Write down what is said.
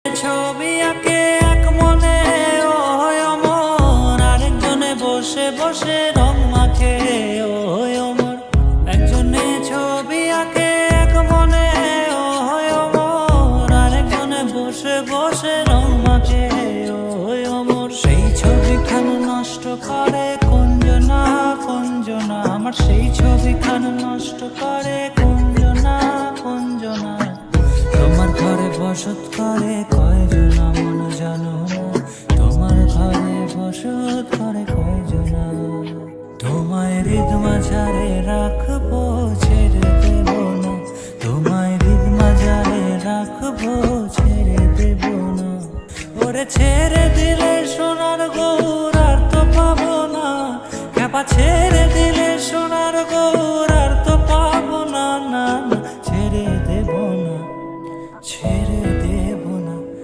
ছবি আঁকে এক মনে ও অমর, আরেকজনে বসে বসে রং মাখে ও অমর। একজনে ছবি আঁকে এক মনে ও অমর, আরেকজনে বসে বসে রং মাখে ও অমর। সেই ছবিখান নষ্ট করে কুঞ্জনা কুঞ্জনা, আমার সেই ছবিখান নষ্ট করে কুঞ্জনা কুঞ্জনা। তোমার ঘরে বসত করে কয়জনা মন জানো না, তোমার ঘরে বসত করে কয়জনা। তোমায় হৃদ মাঝারে রাখবো ছেড়ে দেব না, তোমায় হৃদ মাঝারে রাখবো ছেড়ে দেব না। ওরে ছেড়ে দিলে সোনার গৌর আর তো পাবো না, খেপা ছেড়ে